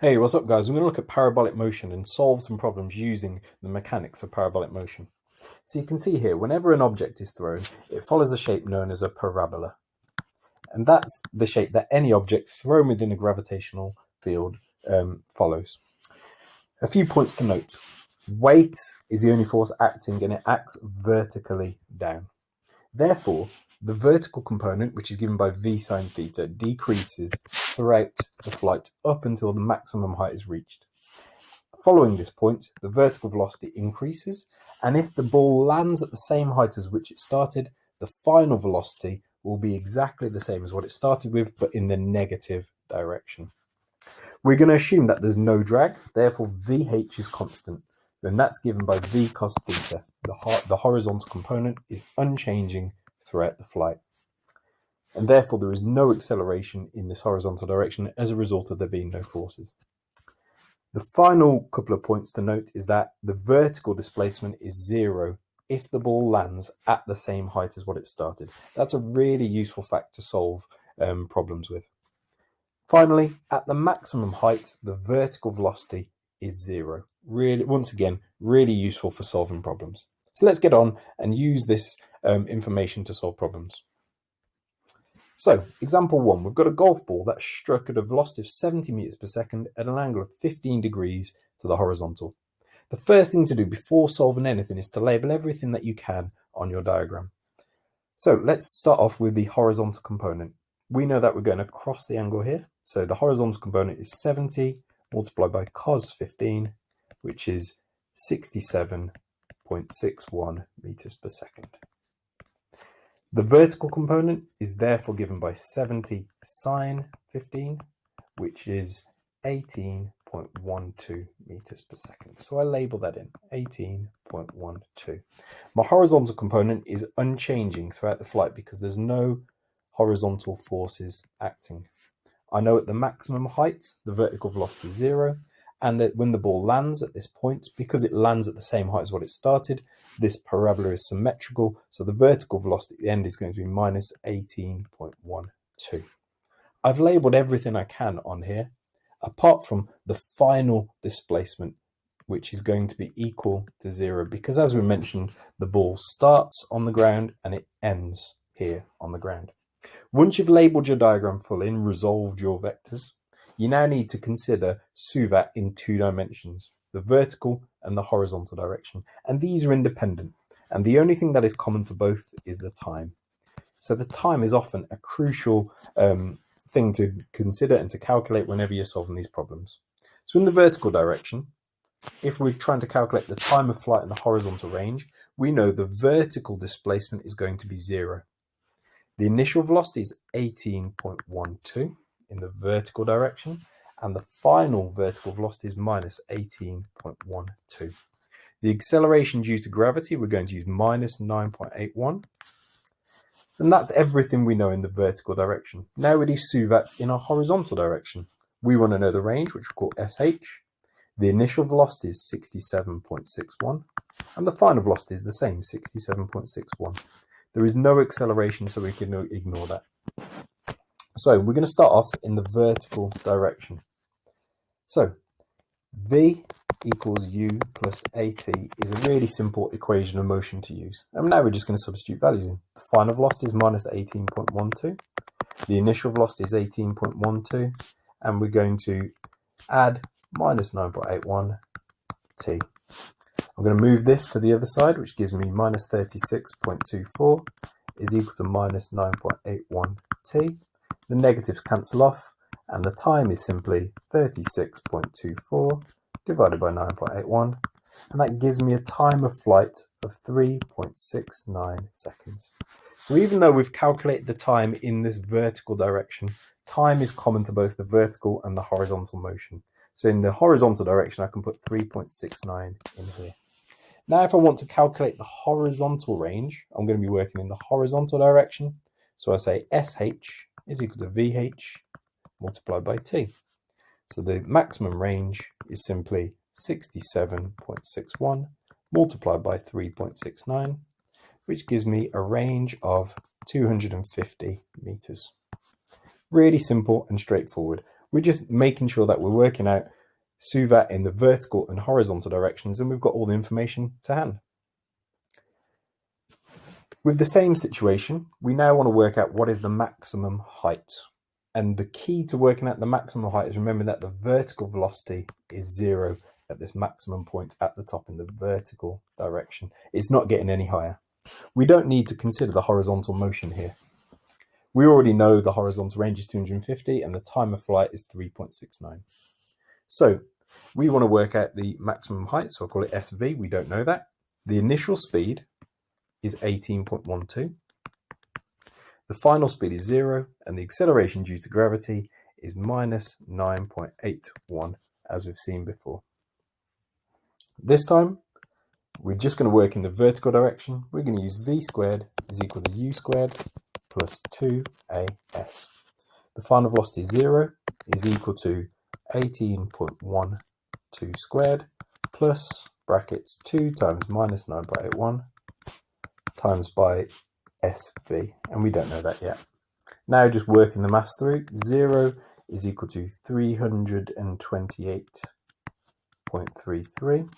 Hey, what's up guys? We're going to look at parabolic motion and solve some problems using the mechanics of parabolic motion. So you can see here, whenever an object is thrown, it follows a shape known as a parabola. And that's the shape that any object thrown within a gravitational field follows. A few points to note. Weight is the only force acting and it acts vertically down. Therefore, the vertical component, which is given by v sine theta, decreases throughout the flight up until the maximum height is reached. Following this point, the vertical velocity increases, and if the ball lands at the same height as which it started, the final velocity will be exactly the same as what it started with, but in the negative direction. We're going to assume that there's no drag, therefore VH is constant, and that's given by v cos theta. The horizontal component is unchanging throughout the flight, and therefore there is no acceleration in this horizontal direction as a result of there being no forces. The final couple of points to note is that the vertical displacement is 0 if the ball lands at the same height as what it started. That's a really useful fact to solve problems with. Finally, at the maximum height, the vertical velocity is 0. Really, once again, really useful for solving problems. So let's get on and use this information to solve problems. So, example 1, we've got a golf ball that's struck at a velocity of 70 meters per second at an angle of 15 degrees to the horizontal. The first thing to do before solving anything is to label everything that you can on your diagram. So let's start off with the horizontal component. We know that we're going to cross the angle here. So the horizontal component is 70 multiplied by cos 15, which is 67.61 meters per second. The vertical component is therefore given by 70 sine 15, which is 18.12 meters per second. So I label that in 18.12. My horizontal component is unchanging throughout the flight because there's no horizontal forces acting. I know at the maximum height, the vertical velocity is 0, and that when the ball lands at this point, because it lands at the same height as what it started, this parabola is symmetrical, so the vertical velocity at the end is going to be minus 18.12. I've labelled everything I can on here, apart from the final displacement, which is going to be equal to 0, because as we mentioned, the ball starts on the ground and it ends here on the ground. Once you've labelled your diagram fully and resolved your vectors, you now need to consider suvat in 2 dimensions, the vertical and the horizontal direction. And these are independent. And the only thing that is common to both is the time. So the time is often a crucial thing to consider and to calculate whenever you're solving these problems. So in the vertical direction, if we're trying to calculate the time of flight in the horizontal range, we know the vertical displacement is going to be 0. The initial velocity is 18.12 in the vertical direction, and the final vertical velocity is minus 18.12. The acceleration due to gravity, we're going to use minus 9.81. And that's everything we know in the vertical direction. Now we do suvat in our horizontal direction. We want to know the range, which we call SH. The initial velocity is 67.61, and the final velocity is the same, 67.61. There is no acceleration, so we can ignore that. So we're going to start off in the vertical direction. So V equals U plus AT is a really simple equation of motion to use. And now we're just going to substitute values in. The final velocity is minus 18.12. The initial velocity is 18.12. And we're going to add minus 9.81 T. I'm going to move this to the other side, which gives me minus 36.24 is equal to minus 9.81 T. The negatives cancel off, and the time is simply 36.24 divided by 9.81, and that gives me a time of flight of 3.69 seconds. So even though we've calculated the time in this vertical direction, time is common to both the vertical and the horizontal motion. So in the horizontal direction, I can put 3.69 in here. Now, if I want to calculate the horizontal range, I'm going to be working in the horizontal direction. So I say SH is equal to VH multiplied by T. So the maximum range is simply 67.61 multiplied by 3.69, which gives me a range of 250 meters. Really simple and straightforward. We're just making sure that we're working out SUVAT in the vertical and horizontal directions, and we've got all the information to hand. With the same situation, we now want to work out what is the maximum height. And the key to working out the maximum height is remembering that the vertical velocity is 0 at this maximum point at the top in the vertical direction. It's not getting any higher. We don't need to consider the horizontal motion here. We already know the horizontal range is 250 and the time of flight is 3.69. So we want to work out the maximum height, so I'll call it SV. We don't know that. The initial speed is 18.12. The final speed is 0, and the acceleration due to gravity is minus 9.81, as we've seen before. This time, we're just going to work in the vertical direction. We're going to use v squared is equal to u squared plus 2as. The final velocity 0 is equal to 18.12 squared plus brackets 2 times minus 9.81 times by SV, and we don't know that yet. Now just working the maths through, 0 is equal to 328.33,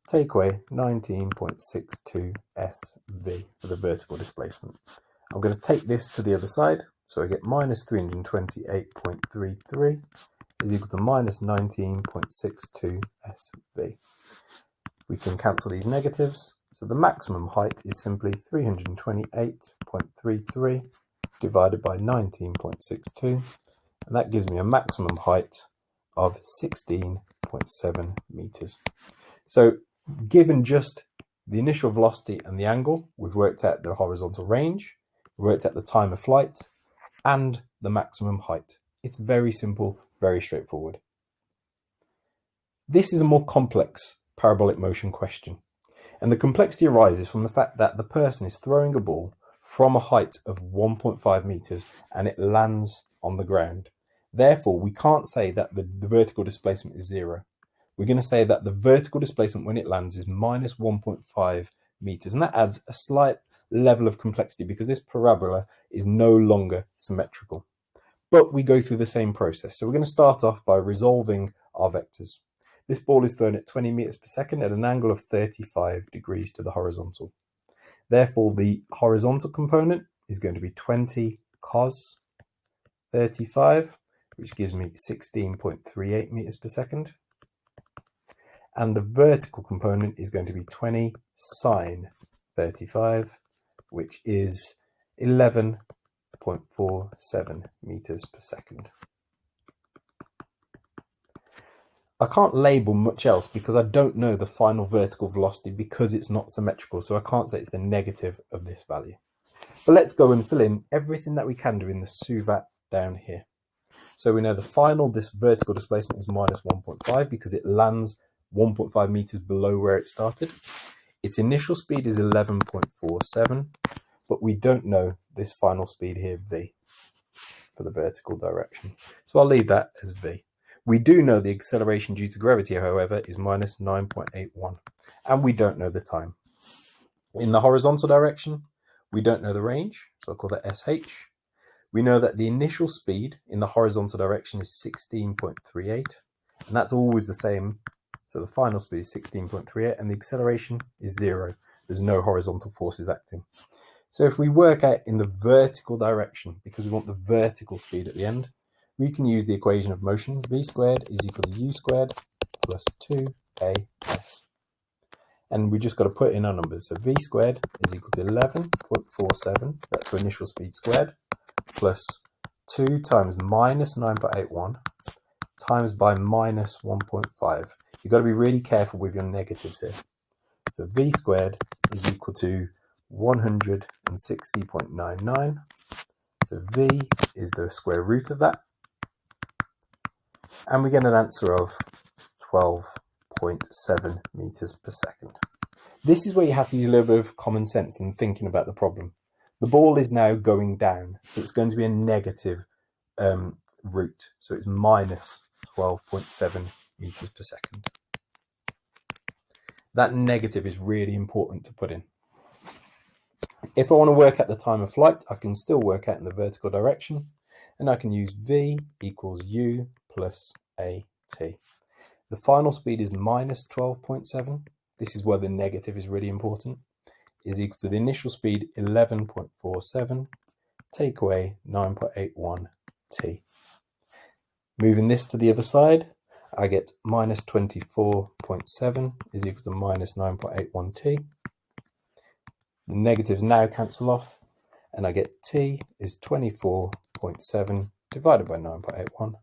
take away 19.62 SV for the vertical displacement. I'm going to take this to the other side, so I get minus 328.33 is equal to minus 19.62 SV. We can cancel these negatives, so the maximum height is simply 328.33 divided by 19.62, and that gives me a maximum height of 16.7 meters. So given just the initial velocity and the angle, we've worked out the horizontal range, we worked out the time of flight, and the maximum height. It's very simple, very straightforward. This is a more complex parabolic motion question, and the complexity arises from the fact that the person is throwing a ball from a height of 1.5 meters and it lands on the ground. Therefore, we can't say that the vertical displacement is 0. We're going to say that the vertical displacement when it lands is minus 1.5 meters, and that adds a slight level of complexity because this parabola is no longer symmetrical. But we go through the same process. So we're going to start off by resolving our vectors. This ball is thrown at 20 meters per second at an angle of 35 degrees to the horizontal. Therefore, the horizontal component is going to be 20 cos 35, which gives me 16.38 meters per second. And the vertical component is going to be 20 sine 35, which is 11.47 meters per second. I can't label much else because I don't know the final vertical velocity because it's not symmetrical, so I can't say it's the negative of this value. But let's go and fill in everything that we can do in the SUVAT down here. So we know the final vertical displacement is minus 1.5 because it lands 1.5 meters below where it started. Its initial speed is 11.47, but we don't know this final speed here, v, for the vertical direction. So I'll leave that as v. We do know the acceleration due to gravity, however, is minus 9.81, and we don't know the time. In the horizontal direction, we don't know the range, so I'll call that SH. We know that the initial speed in the horizontal direction is 16.38, and that's always the same. So the final speed is 16.38, and the acceleration is 0. There's no horizontal forces acting. So if we work out in the vertical direction, because we want the vertical speed at the end, we can use the equation of motion. V squared is equal to u squared plus 2as. And we just got to put in our numbers. So v squared is equal to 11.47, that's our initial speed squared, plus 2 times minus 9.81 times by minus 1.5. You've got to be really careful with your negatives here. So v squared is equal to 160.99. So v is the square root of that. And we get an answer of 12.7 meters per second. This is where you have to use a little bit of common sense in thinking about the problem. The ball is now going down, so it's going to be a negative route. So it's minus 12.7 meters per second. That negative is really important to put in. If I want to work out the time of flight, I can still work out in the vertical direction. and I can use v equals u plus at. The final speed is minus 12.7. This is where the negative is really important. Is equal to the initial speed 11.47, take away 9.81 t. Moving this to the other side, I get minus 24.7 is equal to minus 9.81 t. The negatives now cancel off, and I get t is 24.7 divided by 9.81,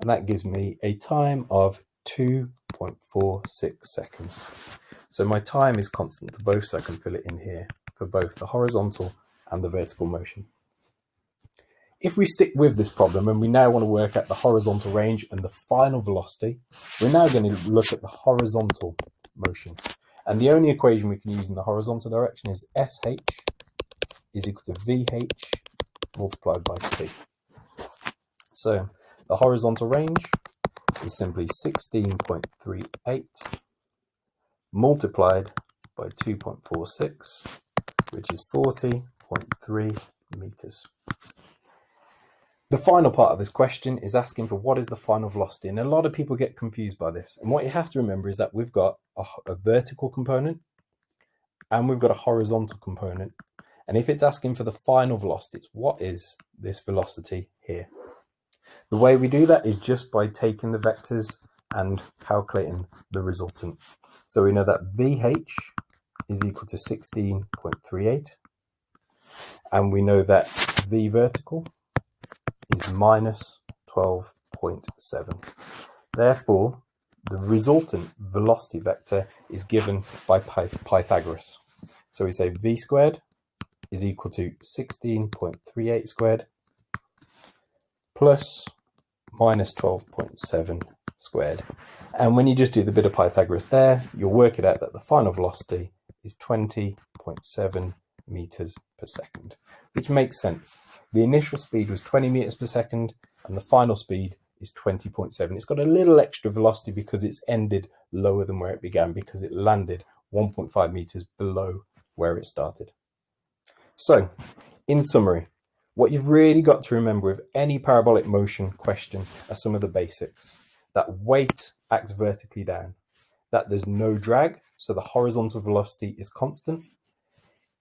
and that gives me a time of 2.46 seconds. So my time is constant for both, so I can fill it in here for both the horizontal and the vertical motion. If we stick with this problem and we now want to work out the horizontal range and the final velocity, we're now going to look at the horizontal motion. And the only equation we can use in the horizontal direction is SH is equal to VH multiplied by T. So the horizontal range is simply 16.38 multiplied by 2.46, which is 40.3 meters. The final part of this question is asking for what is the final velocity, and a lot of people get confused by this. And what you have to remember is that we've got a vertical component and we've got a horizontal component. And if it's asking for the final velocity, it's what is this velocity here? The way we do that is just by taking the vectors and calculating the resultant. So we know that VH is equal to 16.38, and we know that V vertical is minus 12.7. Therefore, the resultant velocity vector is given by Pythagoras. So we say V squared is equal to 16.38 squared plus minus 12.7 squared. And when you just do the bit of Pythagoras there, you'll work it out that the final velocity is 20.7 meters per second, which makes sense. The initial speed was 20 meters per second and the final speed is 20.7. It's got a little extra velocity because it's ended lower than where it began, because it landed 1.5 meters below where it started. So in summary, what you've really got to remember with any parabolic motion question are some of the basics. That weight acts vertically down, that there's no drag, so the horizontal velocity is constant.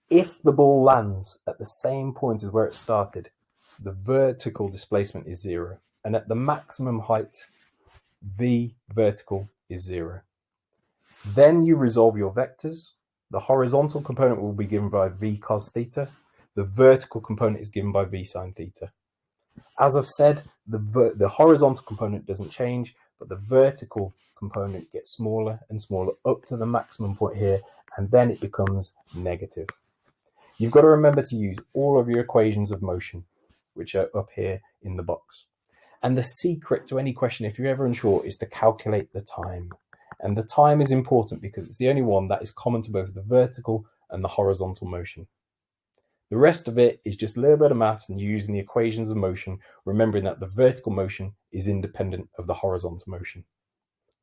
If the ball lands at the same point as where it started, the vertical displacement is 0. And at the maximum height, V vertical is 0. Then you resolve your vectors. The horizontal component will be given by V cos theta. The vertical component is given by V sin theta. As I've said, the horizontal component doesn't change, but the vertical component gets smaller and smaller up to the maximum point here, and then it becomes negative. You've got to remember to use all of your equations of motion, which are up here in the box. And the secret to any question, if you're ever unsure, is to calculate the time. And the time is important because it's the only one that is common to both the vertical and the horizontal motion. The rest of it is just a little bit of maths and using the equations of motion, remembering that the vertical motion is independent of the horizontal motion.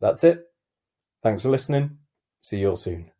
That's it. Thanks for listening. See you all soon.